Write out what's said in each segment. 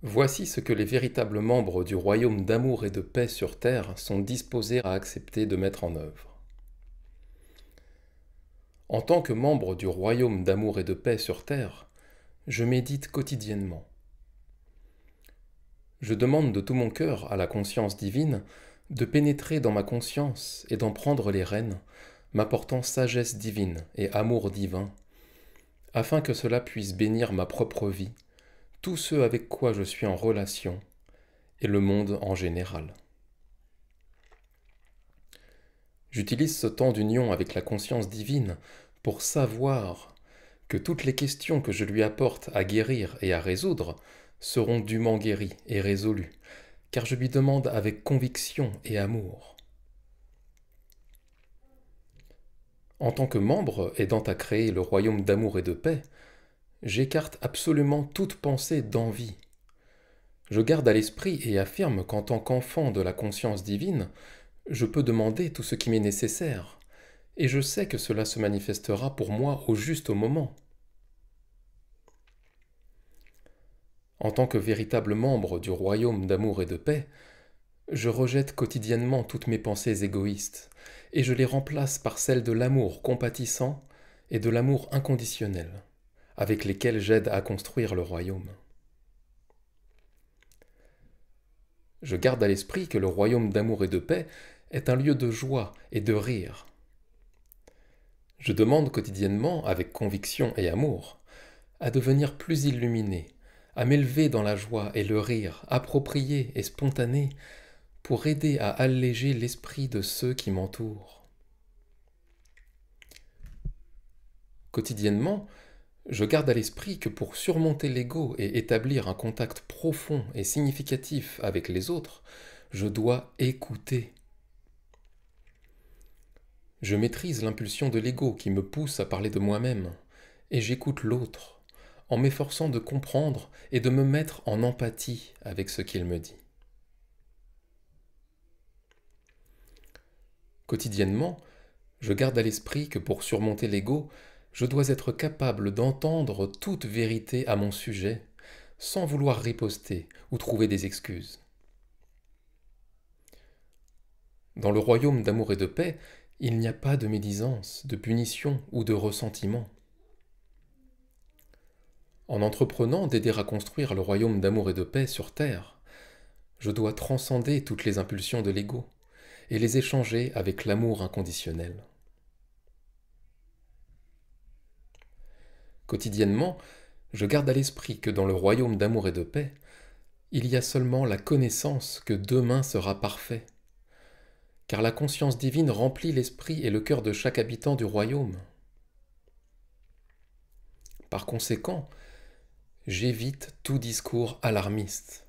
Voici ce que les véritables membres du royaume d'amour et de paix sur terre sont disposés à accepter de mettre en œuvre. En tant que membre du royaume d'amour et de paix sur terre, je médite quotidiennement. Je demande de tout mon cœur à la conscience divine de pénétrer dans ma conscience et d'en prendre les rênes, m'apportant sagesse divine et amour divin, afin que cela puisse bénir ma propre vie, tous ceux avec quoi je suis en relation, et le monde en général. J'utilise ce temps d'union avec la conscience divine pour savoir que toutes les questions que je lui apporte à guérir et à résoudre seront dûment guéries et résolues, car je lui demande avec conviction et amour. En tant que membre aidant à créer le royaume d'amour et de paix, j'écarte absolument toute pensée d'envie. Je garde à l'esprit et affirme qu'en tant qu'enfant de la conscience divine, je peux demander tout ce qui m'est nécessaire, et je sais que cela se manifestera pour moi au juste moment. En tant que véritable membre du royaume d'amour et de paix, je rejette quotidiennement toutes mes pensées égoïstes, et je les remplace par celles de l'amour compatissant et de l'amour inconditionnel, avec lesquels j'aide à construire le royaume. Je garde à l'esprit que le royaume d'amour et de paix est un lieu de joie et de rire. Je demande quotidiennement, avec conviction et amour, à devenir plus illuminé, à m'élever dans la joie et le rire approprié et spontané pour aider à alléger l'esprit de ceux qui m'entourent. Quotidiennement, je garde à l'esprit que pour surmonter l'ego et établir un contact profond et significatif avec les autres, je dois écouter. Je maîtrise l'impulsion de l'ego qui me pousse à parler de moi-même, et j'écoute l'autre, en m'efforçant de comprendre et de me mettre en empathie avec ce qu'il me dit. Quotidiennement, je garde à l'esprit que pour surmonter l'ego, je dois être capable d'entendre toute vérité à mon sujet, sans vouloir riposter ou trouver des excuses. Dans le royaume d'amour et de paix, il n'y a pas de médisance, de punition ou de ressentiment. En entreprenant d'aider à construire le royaume d'amour et de paix sur terre, je dois transcender toutes les impulsions de l'ego et les échanger avec l'amour inconditionnel. Quotidiennement, je garde à l'esprit que dans le royaume d'amour et de paix, il y a seulement la connaissance que demain sera parfait, car la conscience divine remplit l'esprit et le cœur de chaque habitant du royaume. Par conséquent, j'évite tout discours alarmiste.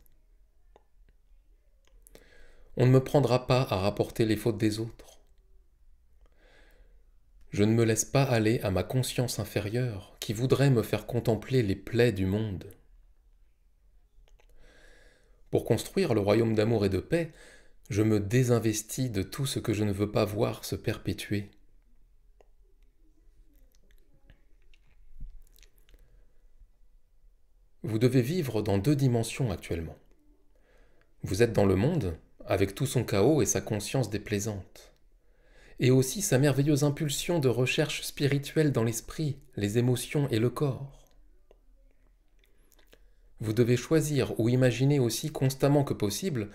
On ne me prendra pas à rapporter les fautes des autres. Je ne me laisse pas aller à ma conscience inférieure qui voudrait me faire contempler les plaies du monde. Pour construire le royaume d'amour et de paix, je me désinvestis de tout ce que je ne veux pas voir se perpétuer. Vous devez vivre dans deux dimensions actuellement. Vous êtes dans le monde, avec tout son chaos et sa conscience déplaisante, et aussi sa merveilleuse impulsion de recherche spirituelle dans l'esprit, les émotions et le corps. Vous devez choisir ou imaginer aussi constamment que possible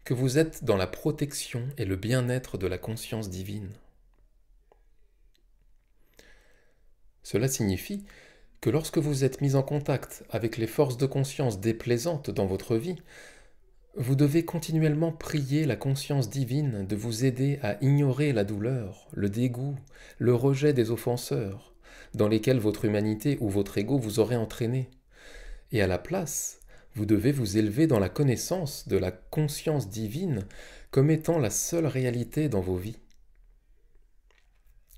que vous êtes dans la protection et le bien-être de la conscience divine. Cela signifie que lorsque vous êtes mis en contact avec les forces de conscience déplaisantes dans votre vie, vous devez continuellement prier la conscience divine de vous aider à ignorer la douleur, le dégoût, le rejet des offenseurs, dans lesquels votre humanité ou votre ego vous aurait entraîné. Et à la place, vous devez vous élever dans la connaissance de la conscience divine comme étant la seule réalité dans vos vies.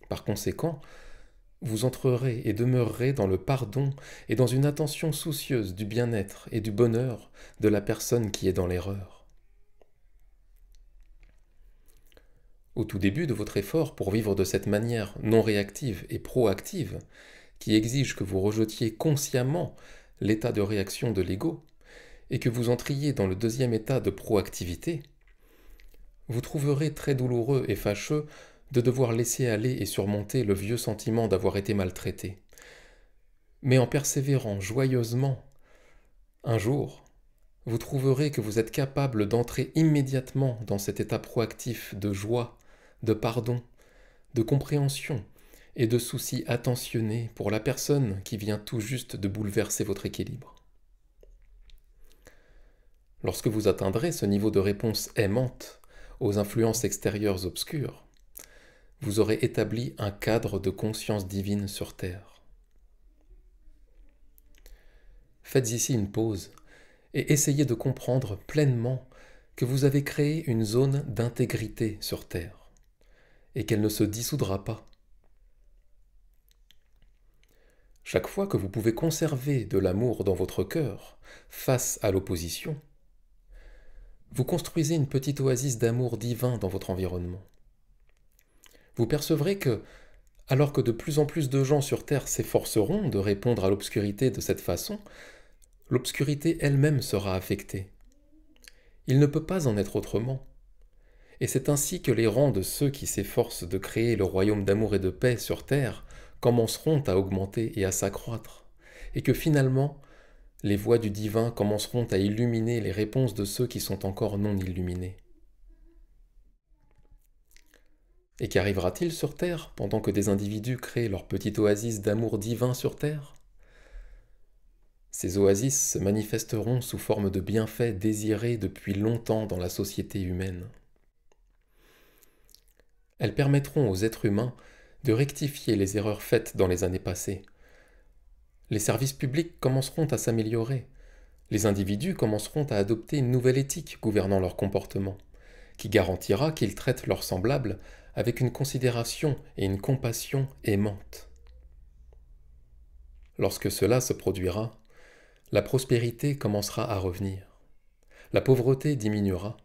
Par conséquent, vous entrerez et demeurerez dans le pardon et dans une attention soucieuse du bien-être et du bonheur de la personne qui est dans l'erreur. Au tout début de votre effort pour vivre de cette manière non réactive et proactive, qui exige que vous rejetiez consciemment l'état de réaction de l'ego, et que vous entriez dans le deuxième état de proactivité, vous trouverez très douloureux et fâcheux de devoir laisser aller et surmonter le vieux sentiment d'avoir été maltraité. Mais en persévérant joyeusement, un jour, vous trouverez que vous êtes capable d'entrer immédiatement dans cet état proactif de joie, de pardon, de compréhension et de souci attentionné pour la personne qui vient tout juste de bouleverser votre équilibre. Lorsque vous atteindrez ce niveau de réponse aimante aux influences extérieures obscures, vous aurez établi un cadre de conscience divine sur Terre. Faites ici une pause et essayez de comprendre pleinement que vous avez créé une zone d'intégrité sur Terre et qu'elle ne se dissoudra pas. Chaque fois que vous pouvez conserver de l'amour dans votre cœur face à l'opposition, vous construisez une petite oasis d'amour divin dans votre environnement. Vous percevrez que, alors que de plus en plus de gens sur Terre s'efforceront de répondre à l'obscurité de cette façon, l'obscurité elle-même sera affectée. Il ne peut pas en être autrement. Et c'est ainsi que les rangs de ceux qui s'efforcent de créer le royaume d'amour et de paix sur Terre commenceront à augmenter et à s'accroître, et que finalement, les voies du divin commenceront à illuminer les réponses de ceux qui sont encore non illuminés. Et qu'arrivera-t-il sur Terre pendant que des individus créent leur petite oasis d'amour divin sur Terre ? Ces oasis se manifesteront sous forme de bienfaits désirés depuis longtemps dans la société humaine. Elles permettront aux êtres humains de rectifier les erreurs faites dans les années passées. Les services publics commenceront à s'améliorer. Les individus commenceront à adopter une nouvelle éthique gouvernant leur comportement, qui garantira qu'ils traitent leurs semblables avec une considération et une compassion aimantes. Lorsque cela se produira, la prospérité commencera à revenir, la pauvreté diminuera,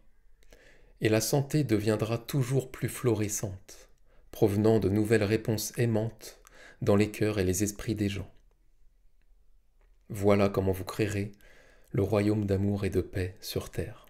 et la santé deviendra toujours plus florissante, provenant de nouvelles réponses aimantes dans les cœurs et les esprits des gens. Voilà comment vous créerez le royaume d'amour et de paix sur Terre.